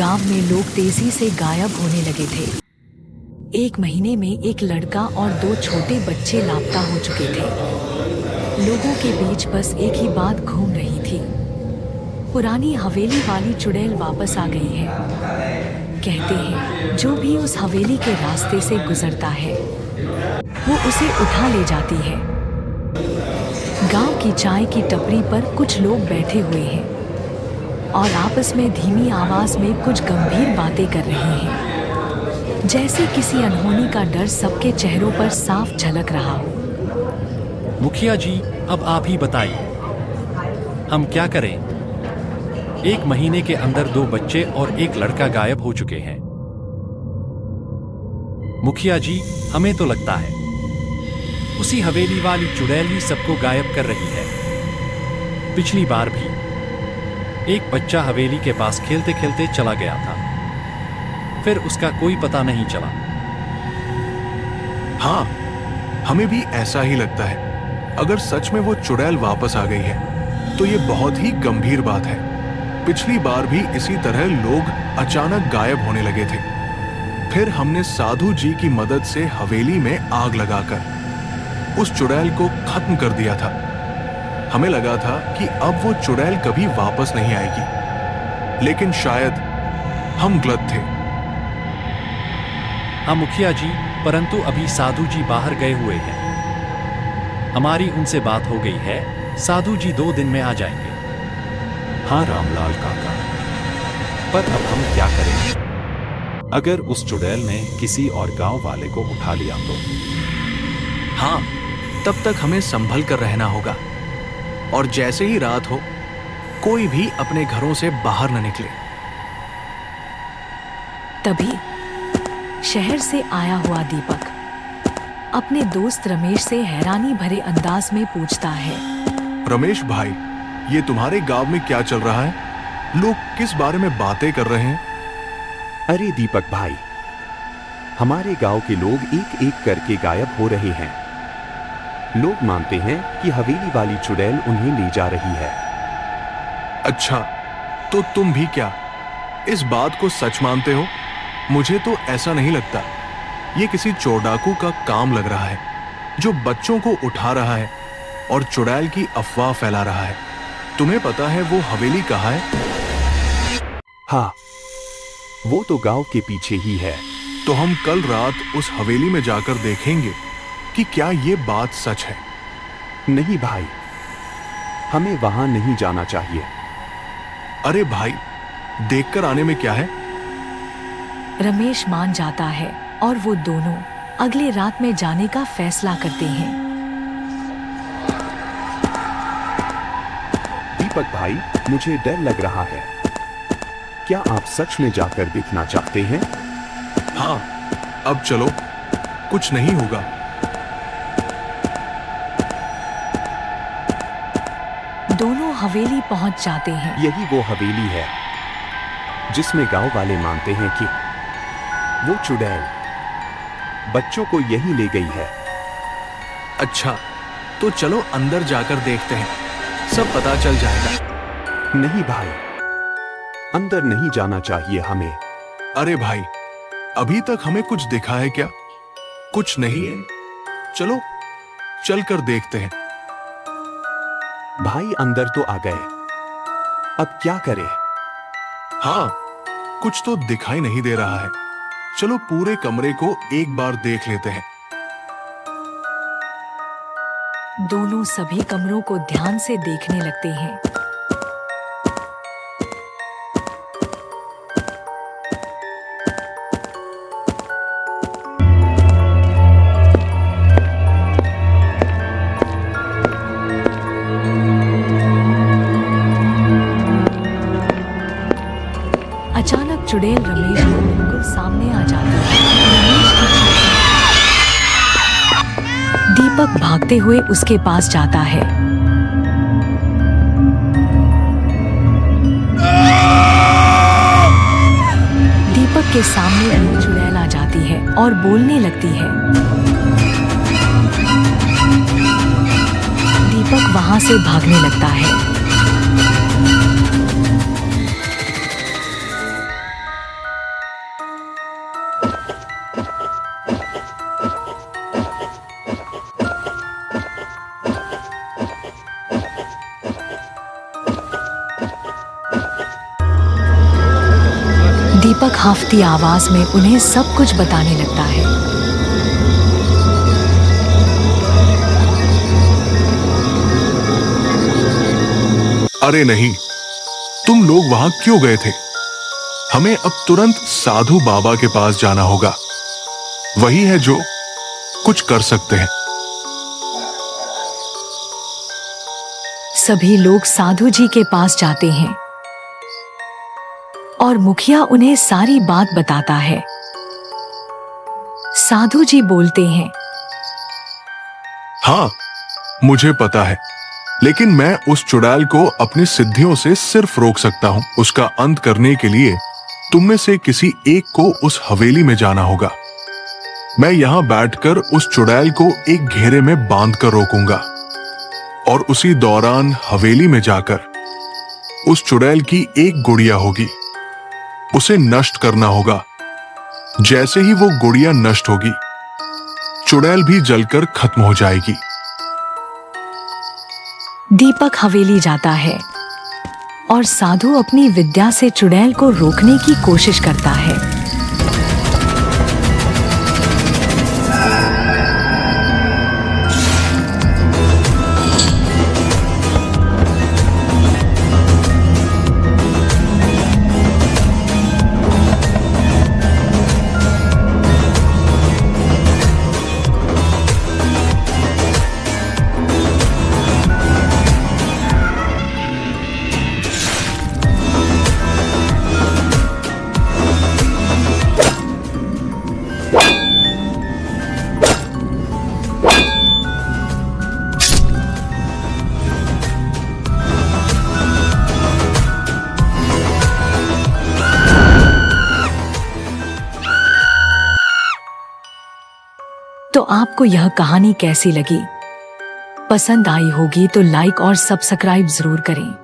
गांव में लोग तेजी से गायब होने लगे थे। 1 महीने में एक लड़का और 2 छोटे बच्चे लापता हो चुके थे। लोगों के बीच बस एक ही बात घूम रही थी। पुरानी हवेली वाली चुड़ैल वापस आ गई है। कहते हैं जो भी उस हवेली के रास्ते से गुजरता है वो उसे उठा ले जाती है। गांव की चाय की टपरी पर कुछ लोग बैठे हुए हैं और आपस में धीमी आवाज में कुछ गंभीर बातें कर रहे हैं, जैसे किसी अनहोनी का डर सबके चेहरों पर साफ झलक रहा हो। मुखिया जी, अब आप ही बताइए, हम क्या करें? 1 महीने के अंदर 2 बच्चे और एक लड़का गायब हो चुके हैं। मुखिया जी, हमें तो लगता है उसी हवेली वाली चुड़ैल ही सबको गायब कर रही है। पिछली बार भी एक बच्चा हवेली के पास खेलते खेलते चला गया था, फिर उसका कोई पता नहीं चला। हाँ, हमें भी ऐसा ही लगता है। अगर सच में वो चुड़ैल वापस आ गई है तो ये बहुत ही गंभीर बात है। पिछली बार भी इसी तरह लोग अचानक गायब होने लगे थे। फिर हमने साधु जी की मदद से हवेली में आग लगाकर उस चुड़ैल को खत्म कर दिया था। हमें लगा था कि अब वो चुड़ैल कभी वापस नहीं आएगी, लेकिन शायद हम गलत थे। हाँ मुखिया जी, परंतु अभी साधु जी बाहर गए हुए हैं। हमारी उनसे बात हो गई है, साधु जी 2 दिन में आ जाएंगे। हाँ रामलाल काका, पर अब हम क्या करें? अगर उस चुड़ैल ने किसी और गांव वाले को उठा लिया तो? हाँ, तब तक हमें संभल कर रहना होगा और जैसे ही रात हो कोई भी अपने घरों से बाहर न निकले। तभी शहर से आया हुआ दीपक अपने दोस्त रमेश से हैरानी भरे अंदाज में पूछता है। रमेश भाई, ये तुम्हारे गांव में क्या चल रहा है? लोग किस बारे में बातें कर रहे हैं? अरे दीपक भाई, हमारे गांव के लोग एक एक करके गायब हो रहे हैं। लोग मानते हैं कि हवेली वाली चुड़ैल उन्हें ले जा रही है। अच्छा, तो तुम भी क्या इस बात को सच मानते हो? मुझे तो ऐसा नहीं लगता। ये किसी चोर डाकू का काम लग रहा है जो बच्चों को उठा रहा है और चुड़ैल की अफवाह फैला रहा है। तुम्हें पता है वो हवेली कहाँ है? हाँ, वो तो गांव के पीछे ही है। तो हम कल रात उस हवेली में जाकर देखेंगे कि क्या ये बात सच है। नहीं भाई, हमें वहां नहीं जाना चाहिए। अरे भाई, देखकर आने में क्या है? रमेश मान जाता है और वो दोनों अगले रात में जाने का फैसला करते हैं। दीपक भाई, मुझे डर लग रहा है। क्या आप सच में जाकर देखना चाहते हैं? हाँ, अब चलो, कुछ नहीं होगा। दोनों हवेली पहुंच जाते हैं। यही वो हवेली है जिसमें गांव वाले मानते हैं कि वो चुड़ैल बच्चों को यही ले गई है। अच्छा, तो चलो अंदर जाकर देखते हैं, सब पता चल जाएगा। नहीं भाई, अंदर नहीं जाना चाहिए हमें। अरे भाई, अभी तक हमें कुछ दिखा है क्या? कुछ नहीं है। चलो चलकर देखते हैं। भाई अंदर तो आ गए, अब क्या करें? हाँ, कुछ तो दिखाई नहीं दे रहा है। चलो पूरे कमरे को एक बार देख लेते हैं। दोनों सभी कमरों को ध्यान से देखने लगते हैं। अचानक चुड़ैल रमेश को बिल्कुल सामने आ जाती है। रमेश की चोट। दीपक भागते हुए उसके पास जाता है। दीपक के सामने एक चुड़ैल आ जाती है और बोलने लगती है। दीपक वहां से भागने लगता है। दीपक हाफती आवाज में उन्हें सब कुछ बताने लगता है। अरे नहीं, तुम लोग वहां क्यों गए थे? हमें अब तुरंत साधु बाबा के पास जाना होगा। वही है जो कुछ कर सकते हैं। सभी लोग साधु जी के पास जाते हैं और मुखिया उन्हें सारी बात बताता है। साधु जी बोलते हैं, हाँ, मुझे पता है, लेकिन मैं उस चुड़ैल को अपनी सिद्धियों से सिर्फ रोक सकता हूं। उसका अंत करने के लिए तुम में से किसी एक को उस हवेली में जाना होगा। मैं यहां बैठकर उस चुड़ैल को एक घेरे में बांध कर रोकूंगा और उसी दौरान हवेली में जाकर उस चुड़ैल की एक गुड़िया होगी, उसे नष्ट करना होगा। जैसे ही वो गुड़िया नष्ट होगी, चुड़ैल भी जलकर खत्म हो जाएगी। दीपक हवेली जाता है और साधु अपनी विद्या से चुड़ैल को रोकने की कोशिश करता है। तो आपको यह कहानी कैसी लगी? पसंद आई होगी तो लाइक और सब्सक्राइब जरूर करें।